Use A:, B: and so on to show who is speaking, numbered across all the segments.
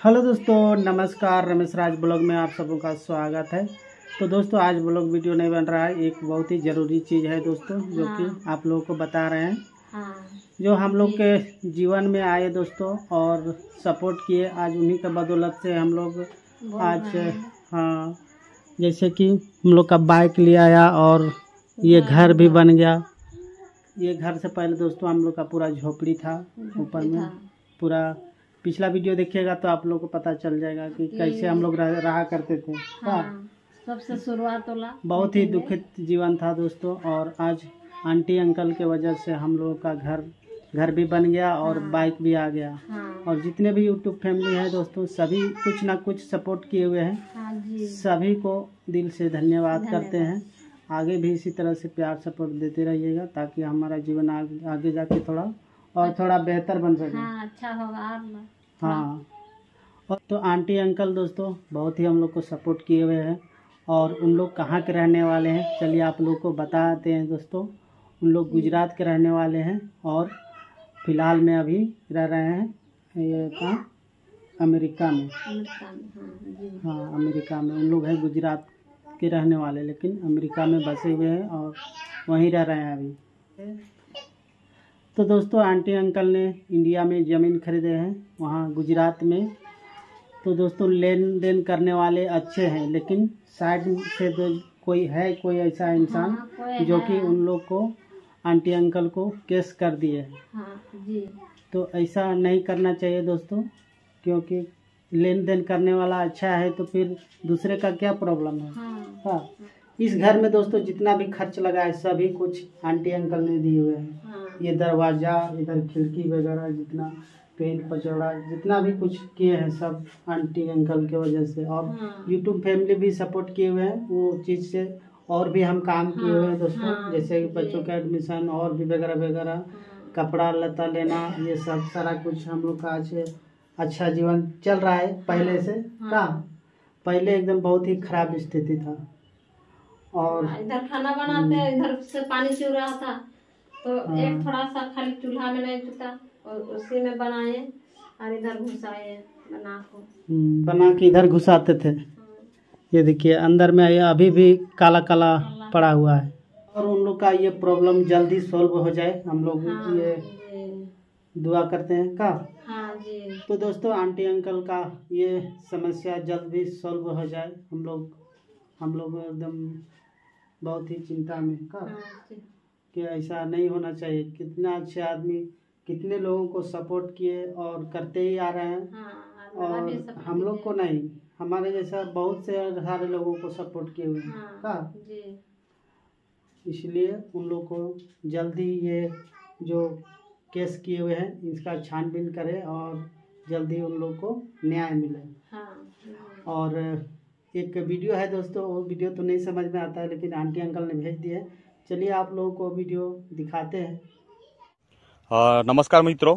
A: Hello दोस्तों, नमस्कार। रमेश राज blog में आप सबों का स्वागत है। तो दोस्तों आज ब्लॉग वीडियो नहीं बन रहा है, एक बहुत ही ज़रूरी चीज़ है दोस्तों जो कि आप लोगों को बता रहे हैं। जो हम लोग के जीवन में आए दोस्तों और सपोर्ट किए, आज उन्हीं के बदौलत से हम लोग आज जैसे कि हम लोग का बाइक ले आया और ये घर भी बन गया। ये घर से पहले दोस्तों हम लोग का पूरा झोपड़ी था, ऊपर में पूरा। पिछला वीडियो देखिएगा तो आप लोगों को पता चल जाएगा कि कैसे हम लोग रहा करते थे।
B: सबसे शुरुआत वाला
A: बहुत ही दुखित जीवन था दोस्तों। और आज आंटी अंकल के वजह से हम लोगों का घर भी बन गया और बाइक भी आ गया। और जितने भी यूट्यूब फैमिली है दोस्तों, सभी कुछ ना कुछ सपोर्ट किए हुए हैं। सभी को दिल से धन्यवाद करते हैं। आगे भी इसी तरह से प्यार सपोर्ट देते रहिएगा ताकि हमारा जीवन आगे जाके थोड़ा बेहतर बन सके।
B: अच्छा होगा।
A: और तो आंटी अंकल दोस्तों बहुत ही हम लोग को सपोर्ट किए हुए हैं। और उन लोग कहाँ के रहने वाले हैं, चलिए आप लोग को बताते हैं दोस्तों। उन लोग गुजरात के रहने वाले हैं और फिलहाल में अभी रह रहे हैं ये कहाँ, अमेरिका में। अमेरिका में उन लोग हैं, गुजरात के रहने वाले लेकिन अमेरिका में बसे हुए हैं और वहीं रह रहे हैं अभी। तो दोस्तों आंटी अंकल ने इंडिया में ज़मीन खरीदे हैं वहाँ गुजरात में। तो दोस्तों लेन देन करने वाले अच्छे हैं, लेकिन साइड से कोई ऐसा इंसान जो कि उन लोग को आंटी अंकल को केस कर दिए है। तो ऐसा नहीं करना चाहिए दोस्तों, क्योंकि लेन देन करने वाला अच्छा है तो फिर दूसरे का क्या प्रॉब्लम है। इस घर में दोस्तों जितना भी खर्च लगा है सभी कुछ आंटी अंकल ने दिए हुए हैं। ये दरवाज़ा, इधर खिड़की वगैरह, जितना पेंट पचौड़ा, जितना भी कुछ किए हैं सब आंटी अंकल के वजह से। और यूट्यूब फैमिली भी सपोर्ट किए हुए हैं वो चीज़ से। और भी हम काम किए हुए हैं दोस्तों, जैसे बच्चों का एडमिशन और भी वगैरह वगैरह, कपड़ा लता लेना, ये सब सारा कुछ हम लोग का आज अच्छा जीवन चल रहा है। पहले से पहले एकदम बहुत ही खराब स्थिति था। और
B: इधर खाना बनाते हैं, इधर से पानी चू रहा था तो एक थोड़ा सा खाली चूल्हा में नहीं चुता और उसी में बनाए और इधर घुसाए बना
A: के इधर घुसाते थे। ये देखिए अंदर में अभी भी काला काला पड़ा हुआ है। और उन लोग का ये प्रॉब्लम जल्दी सॉल्व हो जाए, हम लोग ये दुआ करते हैं का। तो दोस्तों आंटी अंकल का ये समस्या जल्दी सॉल्व हो जाए। हम लोग एकदम बहुत ही चिंता में का कि ऐसा नहीं होना चाहिए। कितना अच्छे आदमी कितने लोगों को सपोर्ट किए और करते ही आ रहे हैं। और हम लोग को नहीं, हमारे जैसा बहुत से सारे लोगों को सपोर्ट किए हुए हैं का। इसलिए उन लोग को जल्दी ये जो केस किए हुए हैं इसका छानबीन करें और जल्दी उन लोग को न्याय मिले। और एक वीडियो है दोस्तों, वो वीडियो तो नहीं समझ में आता है लेकिन आंटी अंकल ने भेज दिए। चलिए आप लोगों को वीडियो दिखाते हैं।
C: नमस्कार मित्रों,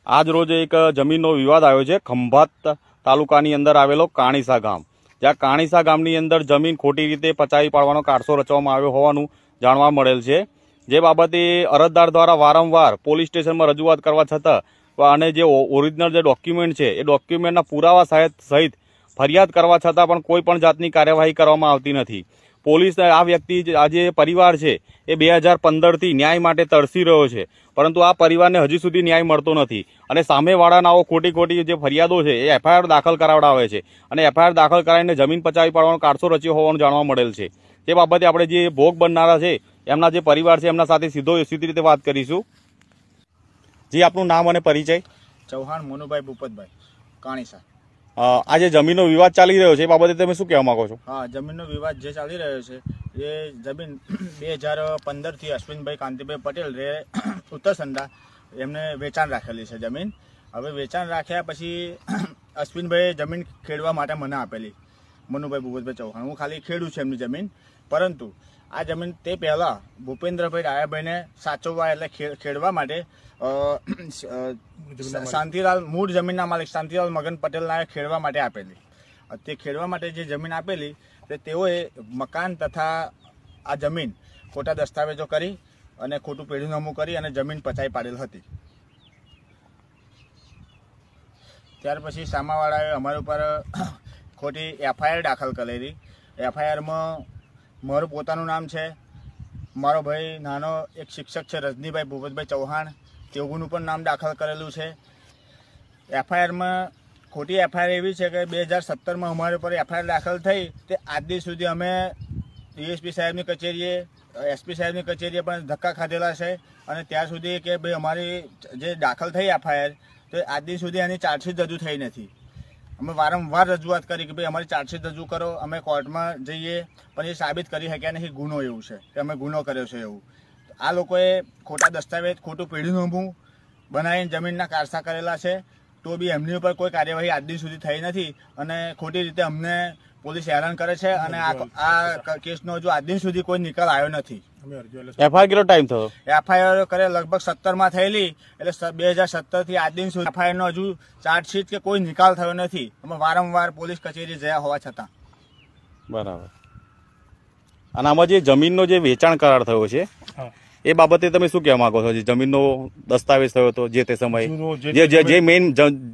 C: आज रोज एक जमीनનો વિવાદ આવ્યો છે ખંભાત તાલુકાની અંદર આવેલો કાણીસા ગામ, જ્યાં કાણીસા ગામની અંદર જમીન ખોટી રીતે પચાવી પાડવાનો કારસો રચવામાં આવ્યો હોવાનું જાણવા મળેલ છે। જે બાબતે અરજદાર દ્વારા વારંવાર પોલીસ સ્ટેશનમાં રજૂઆત કરવા છતાં અને જે ઓરિજિનલ જે ડોક્યુમેન્ટ છે એ ડોક્યુમેન્ટના પુરાવા સહિત ફરિયાદ કરવા છતાં પણ કોઈ પણ જાતની કાર્યવાહી કરવામાં આવતી નથી। પોલીસ આ વ્યક્તિ આ જે પરિવાર છે એ 2015થી ન્યાય માટે તરસી રહ્યો છે, પરંતુ આ પરિવારને હજી સુધી ન્યાય મળતો નથી। અને સામેવાળાનાઓ ખોટી જે ફરિયાદો છે એ એફઆઈઆર દાખલ કરાવડાવે છે અને એફઆઈઆર દાખલ કરાવીને જમીન પચાવી પાડવાનો કારસો રચ્યો હોવાનું જાણવા મળેલ છે। તે બાબતે આપણે જે ભોગ બનનારા છે એમના જે પરિવાર છે એમના સાથે સીધી રીતે વાત કરીશું। જી આપનું નામ અને પરિચય?
D: ચૌહાણ મનુભાઈ ભૂપતભાઈ, કાણીસા।
C: આ જે જમીનનો વિવાદ ચાલી રહ્યો છે એ બાબતે તમે શું કહેવા માંગો છો?
D: હા, જમીનનો વિવાદ જે ચાલી રહ્યો છે એ જમીન 2015થી અશ્વિનભાઈ કાંતિભાઈ પટેલ રે ઉત્તરસંડા એમને વેચાણ રાખેલી છે જમીન। હવે વેચાણ રાખ્યા પછી અશ્વિનભાઈએ જમીન ખેડવા માટે મને આપેલી, મનુભાઈ ભૂપતભાઈ ચૌહાણ। હું ખાલી ખેડું છું એમની જમીન, પરંતુ આ જમીન તે પહેલાં ભૂપેન્દ્રભાઈ ડાયાભાઈને સાચવવા એટલે ખેડવા માટે શાંતિલાલ મૂળ જમીનના માલિક શાંતિલાલ મગન પટેલના ખેડવા માટે આપેલી। તે ખેડવા માટે જે જમીન આપેલી તે તેઓએ મકાન તથા આ જમીન ખોટા દસ્તાવેજો કરી અને ખોટું પેઢીનામું કરી અને જમીન પચાવી પાડેલ હતી। ત્યાર પછી સામાવાળાએ અમારા ઉપર ખોટી FIR દાખલ કરેલી. FIRમાં મારું પોતાનું નામ છે, મારો ભાઈ નાનો એક શિક્ષક છે રજનીભાઈ ભૂપતભાઈ ચૌહાણ, તેઓનું પણ નામ દાખલ કરેલું છે. FIRમાં ખોટી FIR એવી છે કે 2017માં અમારા ઉપર FIR દાખલ થઈ તે આજ દિવસ સુધી અમે DSP સાહેબની કચેરીએ, SP સાહેબની કચેરીએ પણ ધક્કા ખાધેલા છે. અને ત્યાર સુધી કે ભાઈ અમારી જે દાખલ થઈ FIR તો આજ દિવસ સુધી એની ચાર્જશીટ રજૂ થઈ નથી. અમે વારંવાર રજૂઆત કરી કે ભાઈ અમારી ચાર્જશીટ રજૂ કરો, અમે કોર્ટમાં જઈએ પણ એ સાબિત કરી શક્યા નહીં ગુનો એવું છે કે અમે ગુનો કર્યો છે એવું. આ લોકોએ ખોટા દસ્તાવેજ, ખોટું પેઢીનામું બનાવીને જમીનના કારસા કરેલા છે, તો બી એમની ઉપર કોઈ કાર્યવાહી આજ દિવસ સુધી થઈ નથી અને ખોટી રીતે અમને પોલીસ હેરાન કરે છે. અને આ કેસનો હજુ આજ દિવસ સુધી કોઈ નિકાલ આવ્યો નથી.
C: FIR કેટલો ટાઈમ થયો?
D: FIR કરે લગભગ 17માં થયેલી, એટલે 2017 થી આજ દિન સુધી FIR નો હજુ ચાર્જશીટ કે કોઈ નિકાલ થયો નથી. અમે વારંવાર પોલીસ કચેરી જયા હોવા છતાં.
C: બરાબર. અને આમાં જે જમીનનો જે વેચાણ કરાર થયો છે એ બાબતે તમે શું કહેવા માંગો છો? જે જમીનનો દસ્તાવેજ થયો હતો જે તે સમયે, જે મેઇન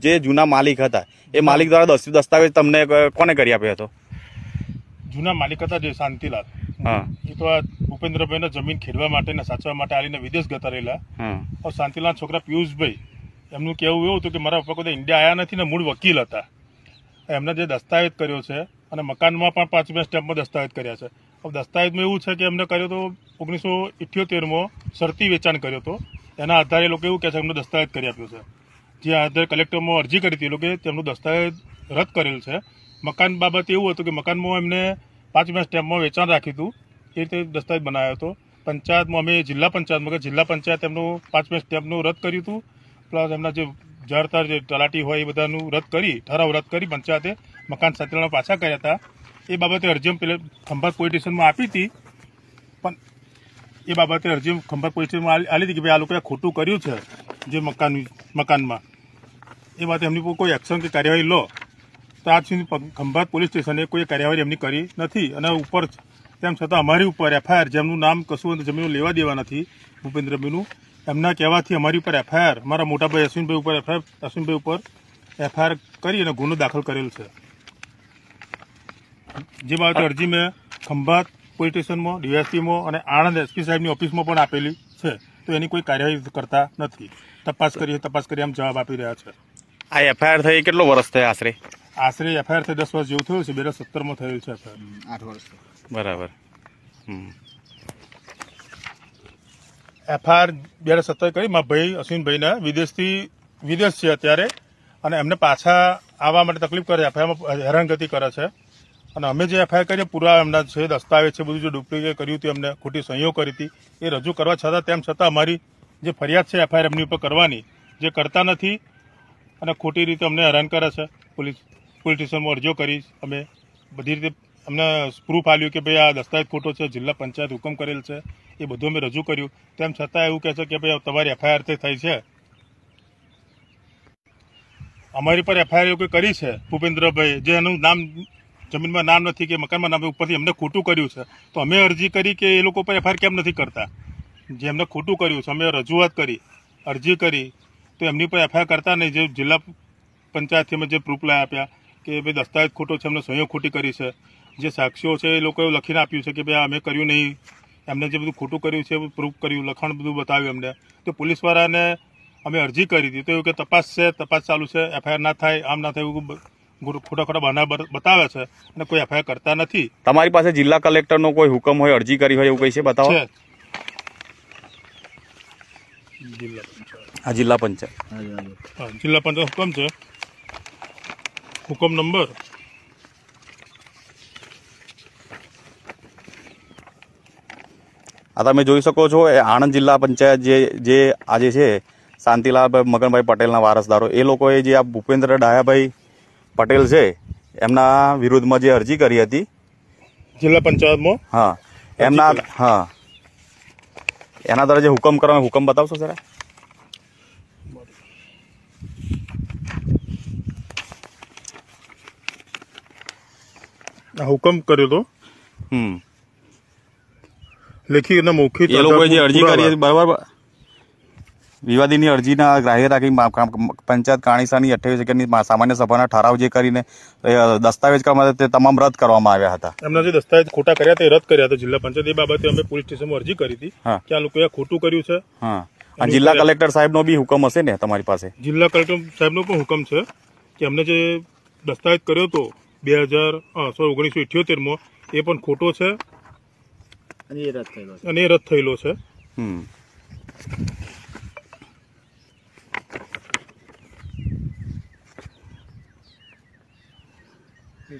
C: જે જૂના માલિક હતા એ માલિક દ્વારા દસ્તાવેજ તમને કોને કરી આપ્યો હતો?
E: જૂના માલિક હતા જે શાંતિલાલ, એ તો આ ભૂપેન્દ્રભાઈ જમીન ખેડવા માટે સાચવા માટે આવીને વિદેશ જતા રહેલા. શાંતિલાલ છોકરા પિયુષભાઈ, એમનું કહેવું એવું હતું કે મારા પપ્પા કોઈ ઇન્ડિયા આવ્યા નથી ને મૂળ વકીલ હતા. એમને જે દસ્તાવેજ કર્યો છે અને મકાનમાં પણ 5 સ્ટેમ્પમાં દસ્તાવેજ કર્યા છે. દસ્તાવેજમાં એવું છે કે એમને કર્યો તો 1978માં શરતી વેચાણ કર્યો હતો. એના આધારે લોકો એવું કહે છે કે એમનો દસ્તાવેજ કરી આપ્યો છે. જે આધારે કલેક્ટરમાં અરજી કરી હતી એ લોકોએ તેમનું દસ્તાવેજ રદ કરેલ છે. મકાન બાબતે એવું હતું કે મકાનમાં એમને 5 સ્ટેમ્પમાં વેચાણ રાખ્યું હતું, એ રીતે દસ્તાવેજ બનાવ્યો હતો. પંચાયતમાં અમે જિલ્લા પંચાયત એમનું 5 સ્ટેમ્પનું રદ કર્યું હતું, પ્લસ એમના જે જળતર જે તલાટી હોય એ બધાનું રદ કરી, ઠરાવ રદ કરી પંચાયતે મકાન સાચવવાના પાછા કર્યા હતા. એ બાબતે અરજી પેલે ખંભાત પોલીસ સ્ટેશનમાં આપી હતી, પણ એ બાબતે અરજી ખંભાત પોલીસ સ્ટેશનમાં આલી હતી કે ભાઈ આ લોકોએ ખોટું કર્યું છે જે મકાનમાં, એ બાબતે એમની કોઈ એક્શન કે કાર્યવાહી લો. તો આજ સુધી ખંભાત પોલીસ સ્ટેશને કોઈ કાર્યવાહી એમની કરી નથી. અને ઉપર તેમ છતાં અમારી ઉપર FIR, જેમનું નામ કશું જમીનો લેવા દેવા નથી ભૂપેન્દ્રભાઈનું, એમના કહેવાથી અમારી ઉપર FIR, અમારા મોટાભાઈ અશ્વિનભાઈ ઉપર FIR કરી અને ગુનો દાખલ કરેલ છે. જે બાબતે અરજી મેં ખંભાત પોલીસ સ્ટેશનમાં, DSPમાં અને આણંદ SP સાહેબની ઓફિસમાં પણ આપેલી છે. તો એની કોઈ કાર્યવાહી કરતા નથી. તપાસ કરી એમ જવાબ આપી રહ્યા છે.
C: આ FIR થઈ કેટલો વર્ષ થયા?
E: આશરે FIR થઈ 10 વર્ષ જેવું થયું છે. 2017માં થયેલ છે FIR.
D: 8 વર્ષ.
C: બરાબર.
E: FIR 2017 કરી. મારા ભાઈ અશ્વિનભાઈને વિદેશ છે અત્યારે, અને એમને પાછા આવવા માટે તકલીફ કરે છે. FIRમાં હેરાનગતિ કરે છે. અને અમે જે FIR કરીએ પૂરા એમના છે દસ્તાવેજ છે, બધું જે ડુપ્લિકેટ કર્યું હતું, એમને ખોટી સહીઓ કરી હતી, એ રજૂ કરવા છતાં તેમ છતાં અમારી જે ફરિયાદ છે FIR એમની ઉપર કરવાની, જે કરતા નથી અને ખોટી રીતે અમને હેરાન કરે છે. પોલીસ સ્ટેશનમાં અરજીઓ કરી, અમે બધી રીતે અમને પ્રૂફ આપ્યું કે ભાઈ આ દસ્તાવેજ ખોટો છે, જિલ્લા પંચાયત હુકમ કરેલ છે, એ બધું અમે રજૂ કર્યું. તેમ છતાં એવું કહે છે કે ભાઈ તમારી FIR થઈ છે. અમારી પર FIR એવું કરી છે ભૂપેન્દ્રભાઈ, જે એનું નામ જમીનમાં નામ નથી કે મકાનમાં નામ, ઉપરથી એમને ખોટું કર્યું છે. તો અમે અરજી કરી કે એ લોકો પર FIR કેમ નથી કરતા? જે એમને ખોટું કર્યું છે અમે રજૂઆત કરી, અરજી કરી, તો એમની પર FIR કરતા નહીં. જે જિલ્લા પંચાયતથી અમે જે પ્રૂફ લાવી આપ્યા કે ભાઈ દસ્તાવેજ ખોટો છે, એમને સહીઓ ખોટી કરી છે, જે સાક્ષીઓ છે એ લોકોએ લખીને આપ્યું છે કે ભાઈ અમે કર્યું નહીં, એમને જે બધું ખોટું કર્યું છે પ્રૂફ કર્યું, લખાણ બધું બતાવ્યું એમને. તો પોલીસવાળાને અમે અરજી કરી હતી, તો એવું કે તપાસ ચાલુ છે, FIR ના થાય, આમ ના થાય, એવું ખોટા બહાના બતાવે છે અને કોઈ FIR કરતા નથી.
C: તમારી પાસે જિલ્લા કલેક્ટરનો કોઈ હુકમ હોય, અરજી કરી હોય એવું કઈ છે? બતાવો. જિલ્લા પંચાયત
E: હુકમ છે, હુકમ નંબર
C: આ તમે જોઈ શકો છો. એ આણંદ જિલ્લા પંચાયત જે આજે છે શાંતિલાલ મગનભાઈ પટેલના વારસદારો, એ લોકોએ જે આ ભૂપેન્દ્ર ડાયાભાઈ પટેલ છે એમના વિરુદ્ધમાં જે અરજી કરી હતી
E: જિલ્લા પંચાયતમાં,
C: એના દ્વારા જે હુકમ કરવાનો, હુકમ બતાવશો સર?
E: હુકમ કર્યો તો લેખિત અને મૌખિક
C: એ લોકોએ જે અરજી કરી હતી, બરાબર? વિવાદીની અરજીના ગ્રાહ્ય રાખી પંચાયત કાણીસાની 28 સેકન્ડની સામાન્ય સભાના ઠરાવ જે કરીને દસ્તાવેજ કરવા તે તમામ રદ કરવામાં આવ્યા હતા.
E: એમના જે દસ્તાવેજ ખોટા કર્યા તે રદ કર્યા હતા જિલ્લા પંચાયત. એ બાબતે અમે પોલીસ સ્ટેશનમાં અરજી કરી હતી કે આ લોકોએ ખોટું કર્યું છે.
C: હા, જિલ્લા કલેક્ટર સાહેબનો બી હુકમ હશે ને તમારી પાસે?
E: જિલ્લા કલેક્ટર સાહેબનો પણ હુકમ છે કે અમને જે દસ્તાવેજ કર્યો હતો 1978માં એ પણ ખોટો છે અને એ રદ થયેલો છે.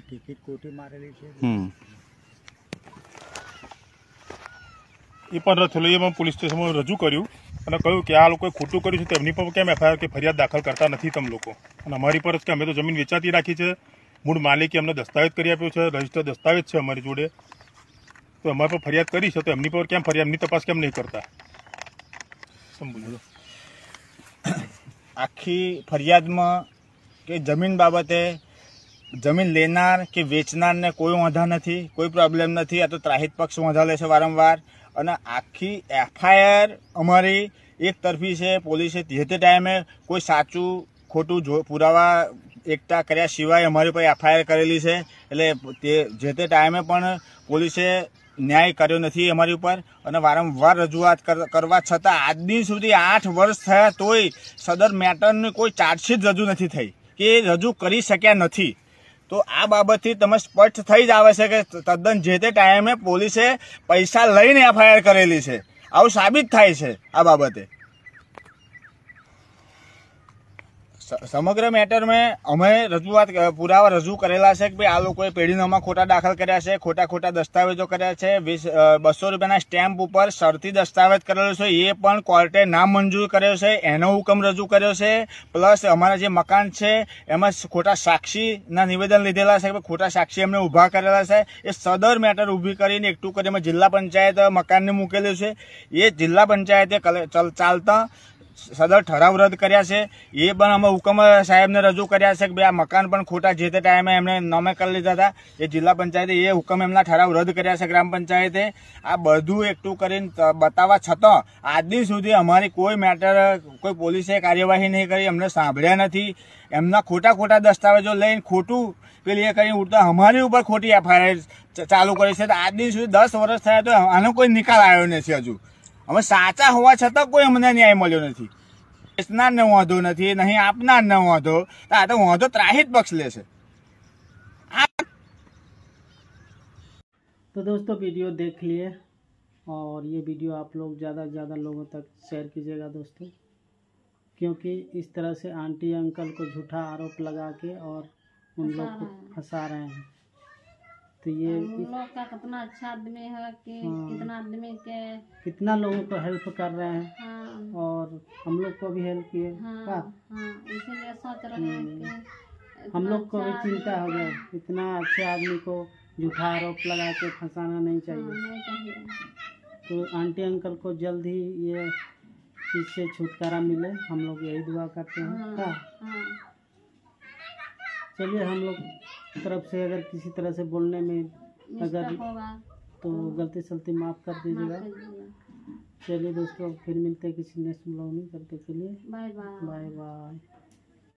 D: ટિકિટ ખોટી મારેલી છે
E: એ પણ રદ થયેલો. એ પણ પોલીસ સ્ટેશનમાં રજૂ કર્યું અને કહ્યું કે આ લોકોએ ખોટું કર્યું છે તેમની પર કેમ એફઆઈઆર કે ફરિયાદ દાખલ કરતા નથી તમે લોકો. અને અમારી પર કે અમે તો જમીન વેચાતી રાખી છે, મૂળ માલિકે અમને દસ્તાવેજ કરી આપ્યો છે, રજીસ્ટર દસ્તાવેજ છે અમારી જોડે, તો અમારી પર ફરિયાદ કરી છે તો એમની પર કેમ ફરિયાદ, એમની તપાસ કેમ નહીં કરતા?
D: આખી ફરિયાદમાં કે જમીન બાબતે જમીન લેનાર કે વેચનારને કોઈ વાંધા નથી, કોઈ પ્રોબ્લેમ નથી. આ તો ત્રાહિત પક્ષ વાંધા લે છે વારંવાર. અને આખી એફઆઈઆર અમારી એક તરફી છે. પોલીસે જે તે ટાઈમે કોઈ સાચું ખોટું પુરાવા એકઠા કર્યા સિવાય અમારી પર એફઆઈઆર કરેલી છે. એટલે તે જે તે ટાઈમે પણ પોલીસે ન્યાય કર્યો નથી અમારી ઉપર. અને વારંવાર રજૂઆત કરવા છતાં આજ દિન સુધી 8 વર્ષ થયા તોય સદર મેટરની કોઈ ચાર્જશીટ રજૂ નથી થઈ કે રજૂ કરી શક્યા નથી. તો આ બાબતથી તમે સ્પષ્ટ થઈ જ આવે છે કે તદ્દન જે તે ટાઈમે પોલીસે પૈસા લઈને એફઆઈઆર કરેલી છે. આવું સાબિત થાય છે આ બાબતે. સમગ્ર મેટરમાં અમે રજૂઆત પુરાવા રજૂ કરેલા છે કે ભાઈ આ લોકોએ પેઢીનામાં ખોટા દાખલ કર્યા છે, ખોટા દસ્તાવેજો કર્યા છે. 200 રૂપિયાના સ્ટેમ્પ ઉપર શરતી દસ્તાવેજ કરેલો છે, એ પણ કોર્ટે ના મંજૂર કર્યો છે, એનો હુકમ રજૂ કર્યો છે. પ્લસ અમારા જે મકાન છે એમાં ખોટા સાક્ષીના નિવેદન લીધેલા છે, ખોટા સાક્ષી એમને ઊભા કરેલા છે. એ સદર મેટર ઊભી કરીને એકઠું કરીને જિલ્લા પંચાયત મકાનને મૂકેલું છે. એ જિલ્લા પંચાયતે ચાલતા સદર ઠરાવ રદ કર્યા છે. એ પણ અમે હુકમ સાહેબને રજૂ કર્યા છે કે ભાઈ આ મકાન પણ ખોટા જે તે ટાઈમે એમને નામે કરી લીધા હતા. એ જિલ્લા પંચાયતે એ હુકમ એમના ઠરાવ રદ કર્યા છે ગ્રામ પંચાયતે. આ બધું એકઠું કરીને બતાવવા છતાં આજ દિન સુધી અમારી કોઈ મેટર કોઈ પોલીસે કાર્યવાહી નહીં કરી, અમને સાંભળ્યા નથી. એમના ખોટા દસ્તાવેજો લઈને ખોટું પેલી એ કરીને ઉડતા અમારી ઉપર ખોટી એફઆઈઆર ચાલુ કરી છે. આજ દિન સુધી 10 વર્ષ થયા તો આનો કોઈ નિકાલ આવ્યો નથી હજુ. અમે સાચા હોવા છતાં કોઈ અમને ન્યાય મળ્યો નથી. વેચનારને વાંધો નથી, નહીં આપનારને વાંધો. આ તો વાંધો ત્રાહિત પક્ષ લે છે.
A: तो दोस्तों वीडियो देख लिए और ये वीडियो आप लोग ज़्यादा से ज़्यादा लोगों तक शेयर कीजिएगा दोस्तों, क्योंकि इस तरह से आंटी अंकल को झूठा आरोप लगा के और उन लोग को फंसा रहे हैं. तो ये
B: उन लोग का कितना अच्छा आदमी है कि कितना आदमी के
A: कितना लोगों को हेल्प कर रहे हैं. और हम लोग को भी हेल्प किए.
B: इसीलिए सोच रहे हैं कि
A: हम लोग को भी चिंता हो गया. इतना अच्छे आदमी को झूठा आरोप लगा के फंसाना नहीं चाहिए. तो आंटी अंकल को जल्द ही ये चीज़ से छुटकारा मिले, हम लोग यही दुआ करते हैं. चलिए, हम लोग तरफ से अगर किसी तरह से बोलने में अगर तो गलती सलती माफ़ कर दीजिएगा. चलिए दोस्तों, फिर मिलते हैं किसी नेक्स्ट ब्लॉग में. करते के लिए बाय बाय.